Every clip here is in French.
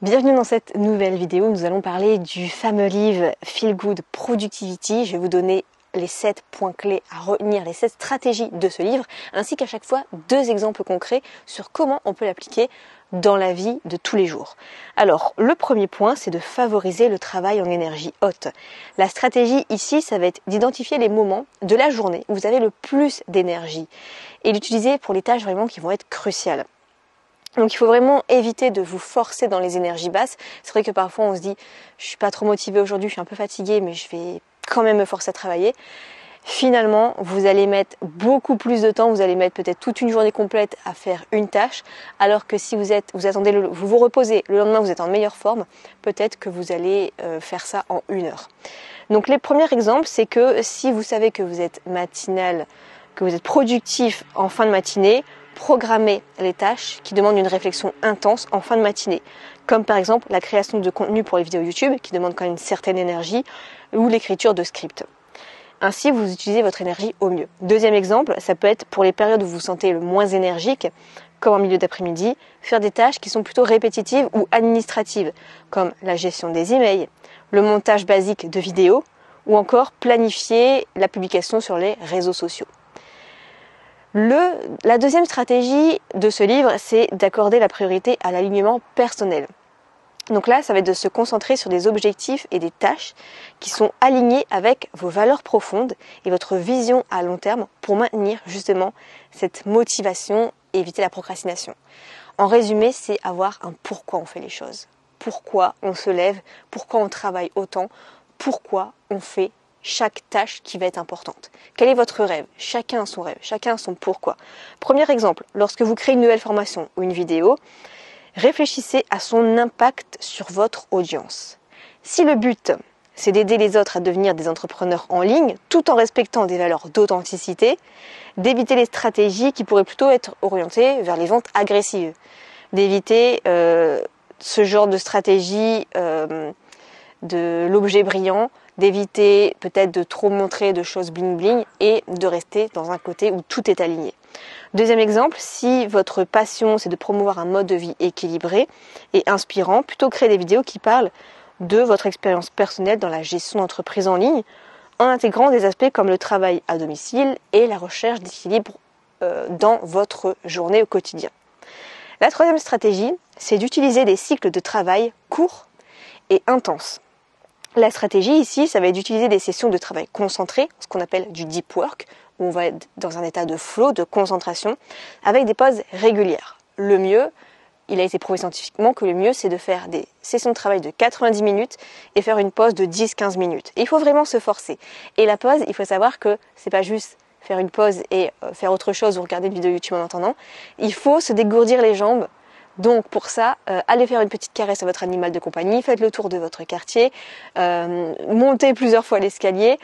Bienvenue dans cette nouvelle vidéo, nous allons parler du fameux livre Feel Good Productivity. Je vais vous donner les 7 points clés à retenir, les 7 stratégies de ce livre, ainsi qu'à chaque fois 2 exemples concrets sur comment on peut l'appliquer dans la vie de tous les jours. Alors, le premier point, c'est de favoriser le travail en énergie haute. La stratégie ici, ça va être d'identifier les moments de la journée où vous avez le plus d'énergie et l'utiliser pour les tâches vraiment qui vont être cruciales. Donc il faut vraiment éviter de vous forcer dans les énergies basses. C'est vrai que parfois on se dit je suis pas trop motivée aujourd'hui, je suis un peu fatiguée, mais je vais quand même me forcer à travailler. Finalement, vous allez mettre beaucoup plus de temps, vous allez mettre peut-être toute une journée complète à faire une tâche, alors que si vous vous reposez, le lendemain vous êtes en meilleure forme, peut-être que vous allez faire ça en 1 heure. Donc les premiers exemples, c'est que si vous savez que vous êtes matinal, que vous êtes productif en fin de matinée, programmez les tâches qui demandent une réflexion intense en fin de matinée, comme par exemple la création de contenu pour les vidéos YouTube qui demande quand même une certaine énergie, ou l'écriture de scripts. Ainsi, vous utilisez votre énergie au mieux. Deuxième exemple, ça peut être pour les périodes où vous vous sentez le moins énergique, comme en milieu d'après-midi, faire des tâches qui sont plutôt répétitives ou administratives, comme la gestion des emails, le montage basique de vidéos, ou encore planifier la publication sur les réseaux sociaux. La deuxième stratégie de ce livre, c'est d'accorder la priorité à l'alignement personnel. Donc là, ça va être de se concentrer sur des objectifs et des tâches qui sont alignés avec vos valeurs profondes et votre vision à long terme pour maintenir justement cette motivation et éviter la procrastination. En résumé, c'est avoir un pourquoi on fait les choses. Pourquoi on se lève, pourquoi on travaille autant, pourquoi on fait chaque tâche qui va être importante. Quel est votre rêve? Chacun a son rêve, chacun a son pourquoi. Premier exemple, lorsque vous créez une nouvelle formation ou une vidéo, réfléchissez à son impact sur votre audience. Si le but, c'est d'aider les autres à devenir des entrepreneurs en ligne, tout en respectant des valeurs d'authenticité, d'éviter les stratégies qui pourraient plutôt être orientées vers les ventes agressives, d'éviter ce genre de stratégie de l'objet brillant, d'éviter peut-être de trop montrer de choses bling bling et de rester dans un côté où tout est aligné. Deuxième exemple, si votre passion c'est de promouvoir un mode de vie équilibré et inspirant, plutôt créer des vidéos qui parlent de votre expérience personnelle dans la gestion d'entreprise en ligne en intégrant des aspects comme le travail à domicile et la recherche d'équilibre dans votre journée au quotidien. La troisième stratégie, c'est d'utiliser des cycles de travail courts et intenses. La stratégie ici, ça va être d'utiliser des sessions de travail concentrées, ce qu'on appelle du deep work, où on va être dans un état de flow, de concentration, avec des pauses régulières. Le mieux, il a été prouvé scientifiquement que le mieux, c'est de faire des sessions de travail de 90 minutes et faire une pause de 10-15 minutes. Et il faut vraiment se forcer. Et la pause, il faut savoir que c'est pas juste faire une pause et faire autre chose ou regarder une vidéo YouTube en attendant. Il faut se dégourdir les jambes. Donc pour ça, allez faire une petite caresse à votre animal de compagnie, faites le tour de votre quartier, montez plusieurs fois l'escalier,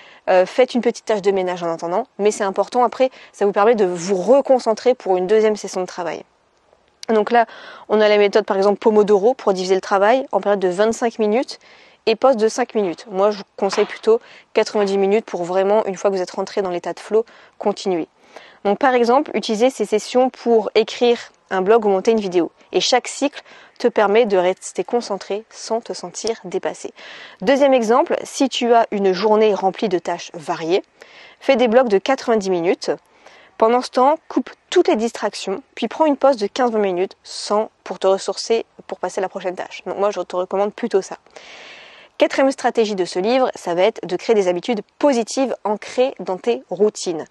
faites une petite tâche de ménage en attendant, mais c'est important, après ça vous permet de vous reconcentrer pour une deuxième session de travail. Donc là, on a la méthode par exemple Pomodoro pour diviser le travail en période de 25 minutes et pause de 5 minutes. Moi je vous conseille plutôt 90 minutes pour vraiment, une fois que vous êtes rentré dans l'état de flow, continuer. Donc par exemple, utilisez ces sessions pour écrire un blog ou monter une vidéo. Et chaque cycle te permet de rester concentré sans te sentir dépassé. Deuxième exemple, si tu as une journée remplie de tâches variées, fais des blocs de 90 minutes. Pendant ce temps, coupe toutes les distractions, puis prends une pause de 15-20 minutes pour te ressourcer pour passer à la prochaine tâche. Donc moi, je te recommande plutôt ça. Quatrième stratégie de ce livre, ça va être de créer des habitudes positives ancrées dans tes routines.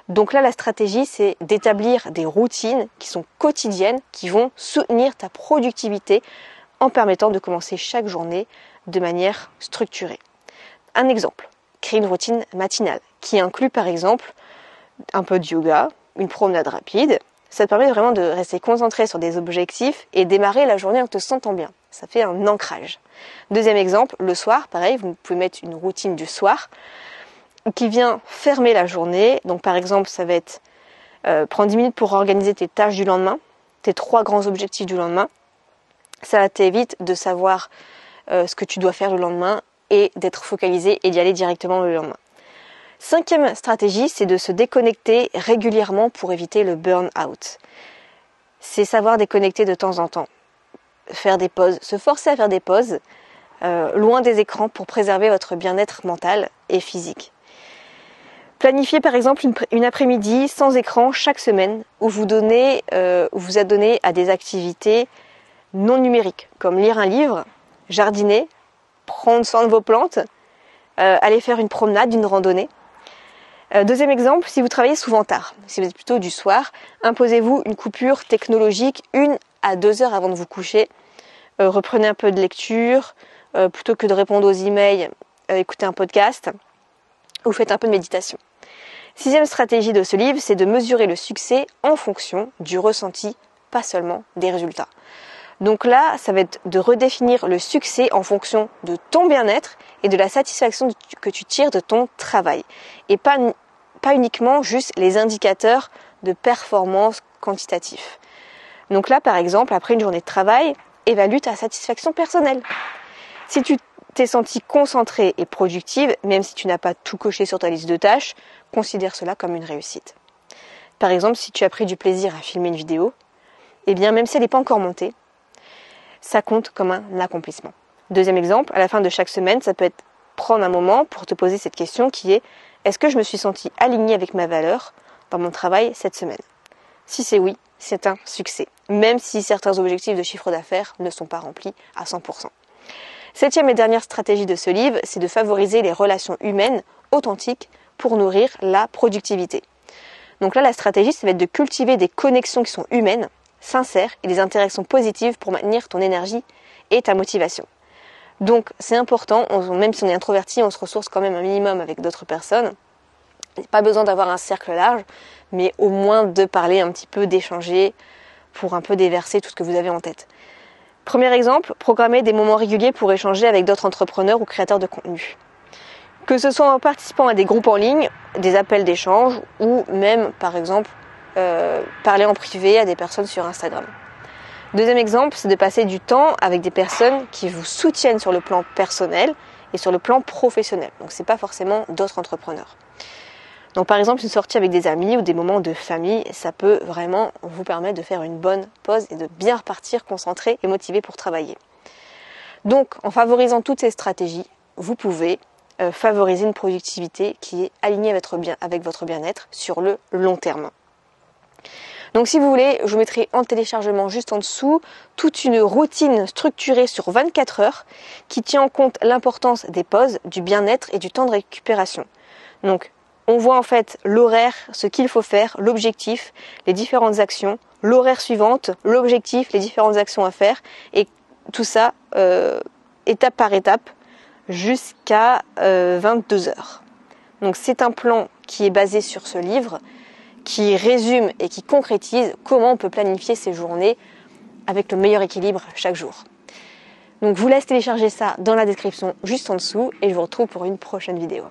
Donc là, la stratégie, c'est d'établir des routines qui sont quotidiennes, qui vont soutenir ta productivité en permettant de commencer chaque journée de manière structurée. Un exemple, créer une routine matinale qui inclut par exemple un peu de yoga, une promenade rapide. Ça te permet vraiment de rester concentré sur des objectifs et démarrer la journée en te sentant bien. Ça fait un ancrage. Deuxième exemple, le soir, pareil, vous pouvez mettre une routine du soir qui vient fermer la journée. Donc par exemple, ça va être prendre 10 minutes pour organiser tes tâches du lendemain, tes 3 grands objectifs du lendemain. Ça t'évite de savoir ce que tu dois faire le lendemain et d'être focalisé et d'y aller directement le lendemain. Cinquième stratégie, c'est de se déconnecter régulièrement pour éviter le burn-out. C'est savoir déconnecter de temps en temps. faire des pauses, se forcer à faire des pauses loin des écrans pour préserver votre bien-être mental et physique. Planifiez par exemple une après-midi sans écran chaque semaine où vous êtes donné à des activités non numériques comme lire un livre, jardiner, prendre soin de vos plantes, aller faire une promenade, une randonnée. Deuxième exemple, si vous travaillez souvent tard, si vous êtes plutôt du soir, imposez-vous une coupure technologique 1 à 2 heures avant de vous coucher. Reprenez un peu de lecture, plutôt que de répondre aux emails, écoutez un podcast ou faites un peu de méditation. 6e stratégie de ce livre, c'est de mesurer le succès en fonction du ressenti, pas seulement des résultats. Donc là, ça va être de redéfinir le succès en fonction de ton bien-être et de la satisfaction que tu tires de ton travail. Et pas uniquement juste les indicateurs de performance quantitatifs. Donc là, par exemple, après une journée de travail, évalue ta satisfaction personnelle. Si tu t'es senti concentrée et productive, même si tu n'as pas tout coché sur ta liste de tâches, considère cela comme une réussite. Par exemple, si tu as pris du plaisir à filmer une vidéo, eh bien, même si elle n'est pas encore montée, ça compte comme un accomplissement. Deuxième exemple, à la fin de chaque semaine, ça peut être prendre un moment pour te poser cette question qui est: est-ce que je me suis sentie alignée avec ma valeur dans mon travail cette semaine? Si c'est oui, c'est un succès, même si certains objectifs de chiffre d'affaires ne sont pas remplis à 100%. 7e et dernière stratégie de ce livre, c'est de favoriser les relations humaines authentiques pour nourrir la productivité. Donc là, la stratégie, ça va être de cultiver des connexions qui sont humaines, sincères et des interactions positives pour maintenir ton énergie et ta motivation. Donc c'est important, même si on est introverti, on se ressource quand même un minimum avec d'autres personnes. Pas besoin d'avoir un cercle large, mais au moins de parler un petit peu, d'échanger pour un peu déverser tout ce que vous avez en tête. Premier exemple, programmer des moments réguliers pour échanger avec d'autres entrepreneurs ou créateurs de contenu. Que ce soit en participant à des groupes en ligne, des appels d'échange ou même par exemple parler en privé à des personnes sur Instagram. Deuxième exemple, c'est de passer du temps avec des personnes qui vous soutiennent sur le plan personnel et sur le plan professionnel. Donc c'est pas forcément d'autres entrepreneurs. Donc par exemple, une sortie avec des amis ou des moments de famille, ça peut vraiment vous permettre de faire une bonne pause et de bien repartir concentré et motivé pour travailler. Donc en favorisant toutes ces stratégies, vous pouvez favoriser une productivité qui est alignée avec votre bien-être sur le long terme. Donc si vous voulez, je vous mettrai en téléchargement juste en dessous toute une routine structurée sur 24 heures qui tient en compte l'importance des pauses, du bien-être et du temps de récupération. Donc on voit en fait l'horaire, ce qu'il faut faire, l'objectif, les différentes actions, l'horaire suivante, l'objectif, les différentes actions à faire et tout ça étape par étape jusqu'à 22 heures. Donc c'est un plan qui est basé sur ce livre, qui résume et qui concrétise comment on peut planifier ses journées avec le meilleur équilibre chaque jour. Donc je vous laisse télécharger ça dans la description juste en dessous et je vous retrouve pour une prochaine vidéo.